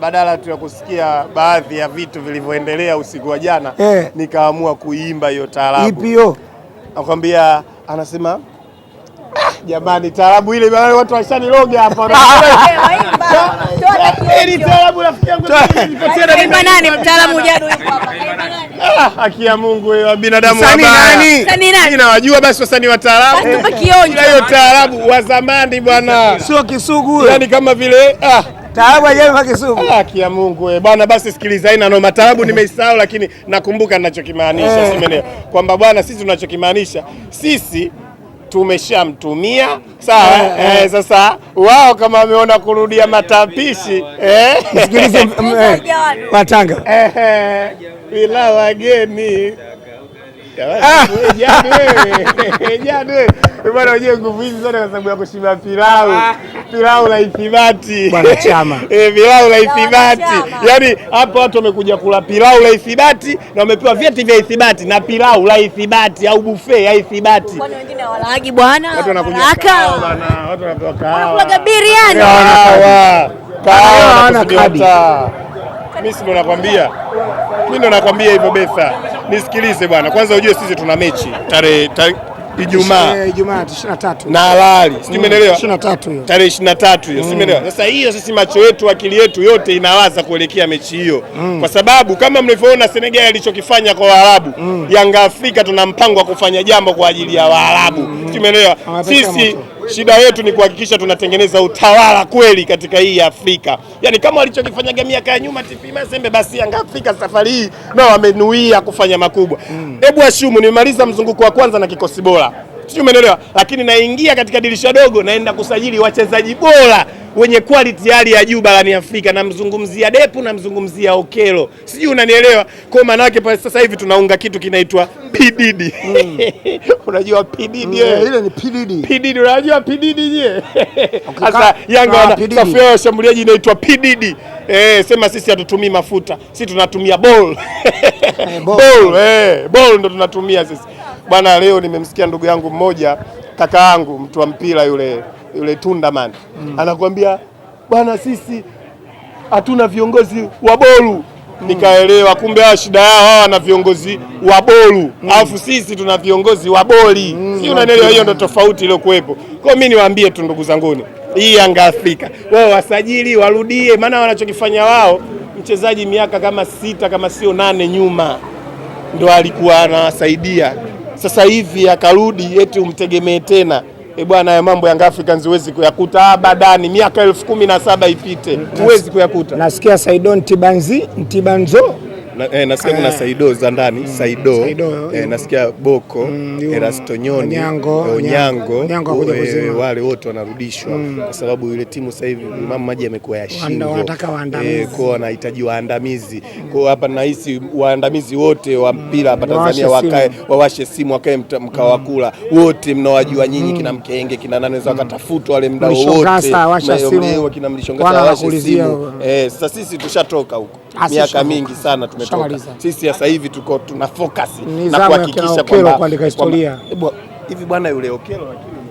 Badala tu ya kusikia baadhi ya vitu vilivyoendelea usiku wa jana nikaamua kuimba hiyo taarabu. Ipi hiyo? Nakwambia, anasema jamani, taarabu ile watu washaniloga hapa. Taarabu rafiki yangu kaimba nani? Mtaalamu Jadu yuko hapa. Kaimba nani? Haki ya Mungu, wewe binadamu nani? Mimi nawajua basi wasanii wa taarabu. Hiyo taarabu wa zamani bwana. Sio Kisugu. Yaani kama vile taarabu hajawa Kisugu. Haki ya Mungu wewe bwana, basi sikiliza, haina noma. Taarabu nimeisahau, lakini nakumbuka ninachokimaanisha. Simenelewa kwamba bwana, sisi tunachokimaanisha, sisi tumeshamtumia sawa. Sasa wao kama wameona kurudia matapishi msikilize Matanga bila wageni Jadu bwana, unajua nguvu hizi zote kwa sababu ya kushiba pilau la ithibati bwana chama pilau la ithibati. Yaani hapo watu wamekuja kula pilau la ithibati na wamepewa vyeti vya ithibati na pilau la ithibati au buffet ya ithibati. Kwani wengine hawalagi bwana? Watu wanakuja bwana, watu wanapewa kahawa. Wanakula biriani. Kahawa na kadi. Mimi ndo nakwambia hivyo Betha. Nisikilize bwana, kwanza ujue sisi tuna mechi tarehe Ijumaa 23 na halali, sijui umeelewa? 23 hiyo. Tarehe 23 hiyo, sijui umeelewa? Sasa hiyo sisi macho yetu, akili yetu yote inawaza kuelekea mechi hiyo. Kwa sababu kama mlivyoona Senegal alichokifanya kwa Waarabu, Yanga Afrika tuna mpango wa kufanya jambo kwa ajili ya Waarabu. Sijui umeelewa? Sisi shida yetu ni kuhakikisha tunatengeneza utawala kweli katika hii Afrika. Yaani kama walichokifanya miaka ya nyuma TP Mazembe, basi Yanga Afrika safari hii nao wamenuia kufanya makubwa. Hebu ashumu nimemaliza mzunguko wa kwanza na kikosi bora. Sijui umeelewa? Lakini naingia katika dirisha dogo, naenda kusajili wachezaji bora wenye quality hali ya juu barani Afrika. Namzungumzia Depu, namzungumzia Okelo. Sijui unanielewa? Kwa maana yake pale sasa hivi tunaunga kitu kinaitwa PDD. Unajua PDD? Ile ni PDD. PDD, unajua PDD je? Sasa Yanga wana safu ya washambuliaji inaitwa PDD. Sema sisi hatutumii mafuta. Sisi tunatumia ball. Ball ndo tunatumia sisi. Bwana, leo nimemsikia ndugu yangu mmoja, kaka yangu, mtu wa mpira yule Tundaman. Anakuambia bwana, sisi hatuna viongozi wa bolu. Nikaelewa kumbe hao shida yao, hao wana viongozi wa bolu, alafu sisi tuna viongozi wa boli. Si unanielewa? Hiyo ndio tofauti ile kuwepo. Kwa mimi niwaambie tu ndugu zanguni, hii Yanga Afrika wao wasajili warudie, maana wanachokifanya wao, mchezaji miaka kama 6 kama sio 8 nyuma ndo alikuwa anawasaidia. Sasa hivi akarudi eti umtegemee tena. Bwana, ya mambo Yanga Africans huwezi kuyakuta abadani, miaka 17 ipite huwezi kuyakuta. Nasikia Saidon Ntibanzo nasikia kuna Saido za ndani, Saido nasikia Boko, Erastonyoni, Onyango, wale wote wanarudishwa kwa sababu ile timu sasa hivi maji yamekuwa ya shingo. Wanataka waandamizi. Kwa wanahitaji waandamizi. Kwa hapa nahisi waandamizi wote wa mpira hapa Tanzania wakae wawashe simu, wakae mkawakula wote mnawajua nyinyi, kina Mkenge, kina nani wao wakatafutwa wale mdao wote. Leo kina Mlishongasa wawashe simu. Sasa sisi tushatoka huko. Miaka mingi sana tumetoka. Sisi sasa hivi tuko tuna focus na kuhakikisha kwamba kuandika historia. Hivi bwana, yule Okelo lakini